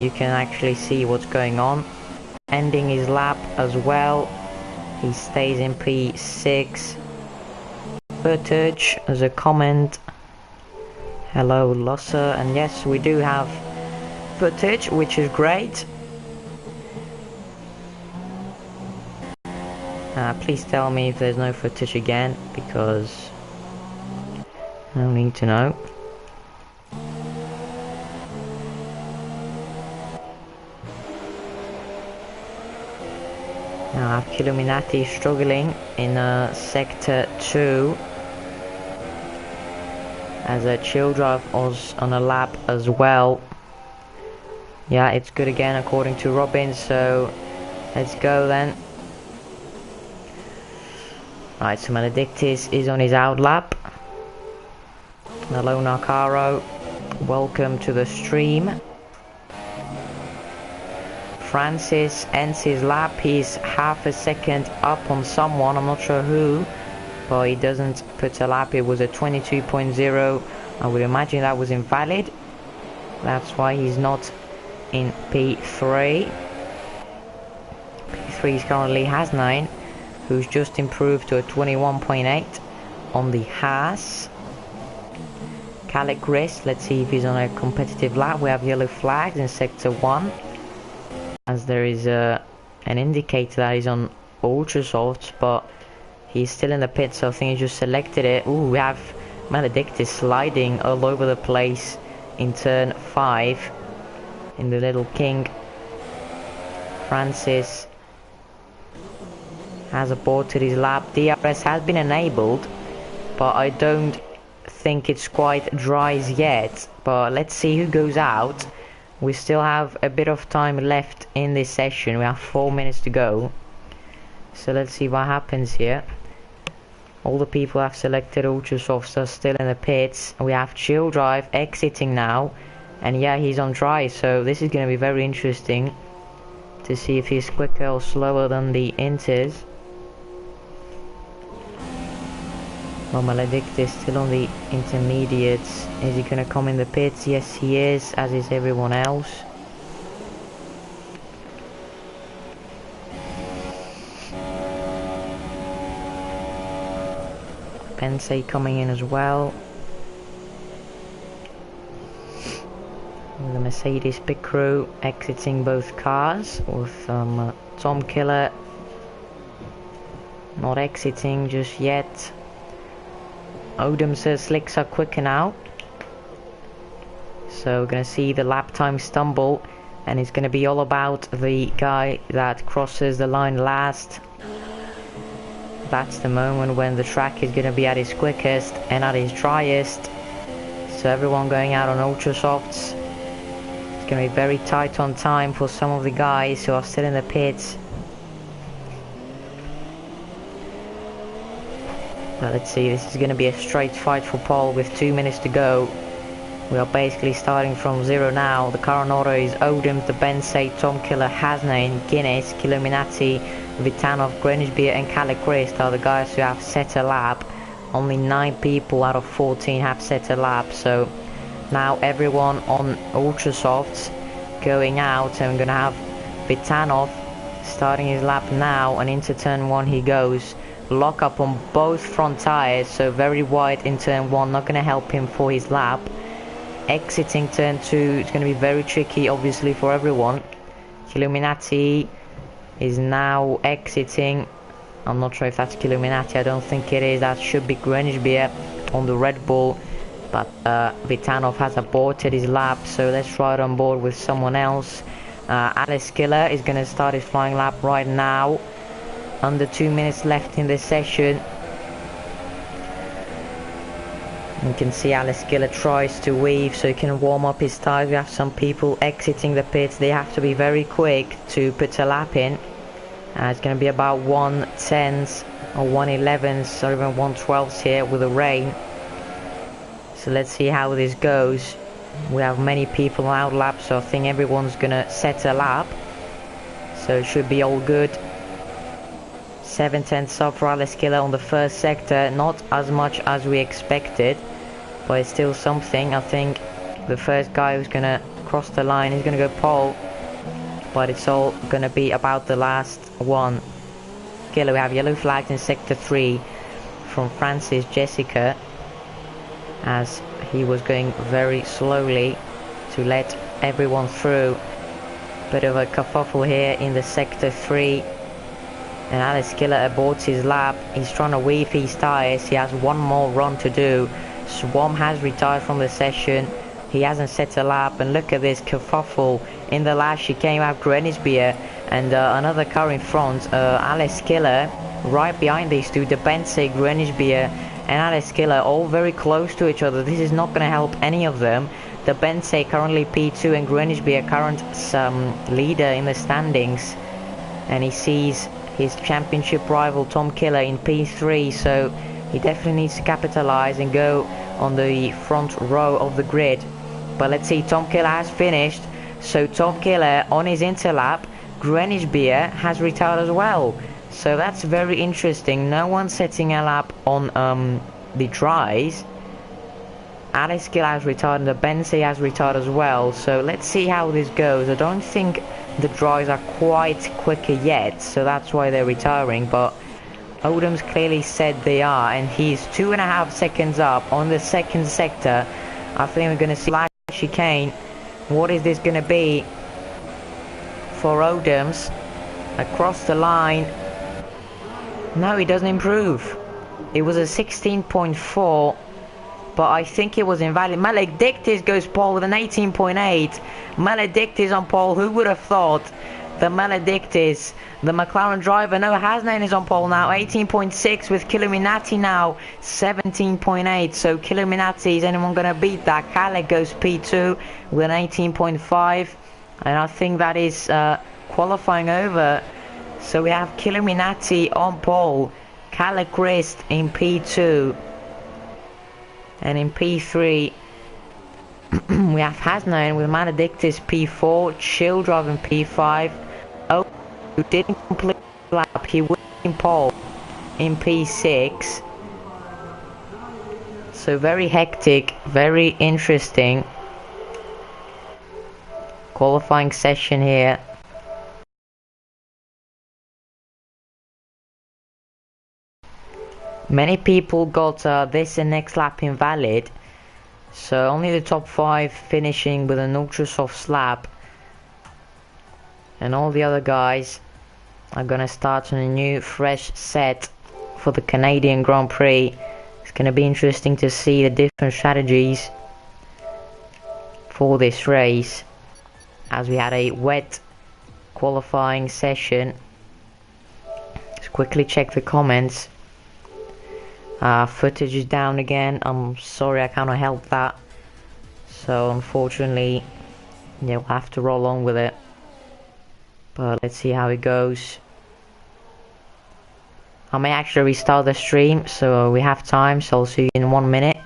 You can actually see what's going on. Ending his lap as well. He stays in P6. Footage as a comment. Hello Losser, and yes, we do have footage, which is great. Please tell me if there's no footage again, because I don't need to know. Now I have Illuminati struggling in sector 2, as a chill drive was on a lap as well. Yeah, it's good again according to Robin, so let's go then. Right, so Maledictus is on his out lap. Hello Narcaro, welcome to the stream. Francis ends his lap. He's half a second up on someone, I'm not sure who, but he doesn't put a lap. It was a 22.0. I would imagine that was invalid. That's why he's not in P3. P3 is currently Has9, who's just improved to a 21.8 on the Haas. Calicris, let's see if he's on a competitive lap. We have yellow flags in sector 1, as there is an indicator that he's on ultra softs, but he's still in the pit, so I think he just selected it. Ooh, we have Maledictus sliding all over the place in turn 5 in the Little King. Francis has aborted his lap. DRS has been enabled, but I don't think it's quite dry yet. But let's see who goes out. We still have a bit of time left in this session. We have 4 minutes to go, so let's see what happens here. All the people have selected ultra softs are still in the pits. We have chill drive exiting now, and yeah, he's on dry, so this is going to be very interesting to see if he's quicker or slower than the Inters. Well, Maledict is still on the intermediates. Is he going to come in the pits? Yes, he is, as is everyone else. Pense coming in as well. The Mercedes pit crew exiting both cars, with Tom Killer not exiting just yet. Odom says slicks are quicker now, so we're going to see the lap time stumble, and it's going to be all about the guy that crosses the line last. That's the moment when the track is going to be at its quickest and at its driest. So everyone going out on ultra softs. It's going to be very tight on time for some of the guys who are still in the pits. Well, let's see, this is going to be a straight fight for pole with 2 minutes to go. We are basically starting from zero now. The car on auto is Odom, the Bensei, Tom Killer, Hasnain, Guinness, Kilominati, Vitanov, Grenishbeer and Calichrist are the guys who have set a lap. Only 9 people out of 14 have set a lap, so now everyone on ultra softs going out, and we're going to have Vitanov starting his lap now, and into turn 1 he goes. Lock up on both front tires, so very wide in turn 1, not going to help him for his lap. Exiting turn 2, it's going to be very tricky obviously for everyone. Illuminati is now exiting. I'm not sure if that's Illuminati, I don't think it is. That should be Grenishbeer on the Red Bull, but Vitanov has aborted his lap, so let's ride on board with someone else. Alice Killer is going to start his flying lap right now. Under 2 minutes left in this session. You can see Alice Giller tries to weave so he can warm up his tires. We have some people exiting the pits. They have to be very quick to put a lap in. It's going to be about 110s or 111s or even 112s here with the rain. So let's see how this goes. We have many people out lap, so I think everyone's going to set a lap. So it should be all good. 7/10 up for Alice Killer on the first sector. Not as much as we expected, but it's still something. I think the first guy who's gonna across the line. He's gonna go pole, but it's all gonna be about the last one. Okay, we have yellow flags in sector 3 from Francis Jessica, as he was going very slowly to let everyone through. Bit of a kerfuffle here in the sector 3, and Alex Killer aborts his lap. He's trying to weave his tyres. He has one more run to do. Swam has retired from the session. He hasn't set a lap, and look at this kerfuffle in the last chicane. Out Grenisbeer and another car in front, Alex Killer right behind these two, the Bense, Grenisbeer and Alex Killer, all very close to each other. This is not going to help any of them. The Bense currently P2 and Grenisbeer current leader in the standings, and he sees his championship rival Tom Killer in P3, so he definitely needs to capitalize and go on the front row of the grid. But let's see, Tom Killer has finished, so Tom Killer on his interlap. Grenisbeer has retired as well, so that's very interesting. No one setting a lap on the dries. Alex Gill has retired and the Bense has retired as well, so let's see how this goes. I don't think the dries are quite quicker yet, so that's why they're retiring, but Odom's clearly said they are, and he's 2.5 seconds up on the second sector. I think we're going to see last chicane. What is this going to be for Odoms? Across the line. No, he doesn't improve. It was a 16.4, but I think it was invalid. Maledictis goes pole with an 18.8. Maledictis on pole. Who would have thought the Maledictis, the McLaren driver? No, Hasnain is on pole now, 18.6, with Killuminati now 17.8. So Killuminati, is anyone going to beat that? Khaled goes P2 with an 18.5, and I think that is qualifying over. So we have Killuminati on pole, Khaled Christ in P2, and in P3 we have Hasnain with Maledictis P4, Chill driving P5. Oh, who didn't complete the lap, he was in pole in P6. So very hectic, very interesting qualifying session here. Many people got this and next lap invalid, so only the top 5 finishing with an ultra soft slab, and all the other guys are gonna start on a new fresh set for the Canadian Grand Prix. It's gonna be interesting to see the different strategies for this race, as we had a wet qualifying session. Let's quickly check the comments. Footage is down again. I'm sorry, I cannot help that. So unfortunately, yeah, we'll have to roll on with it. But let's see how it goes. I may actually restart the stream, so we have time. So I'll see you in 1 minute.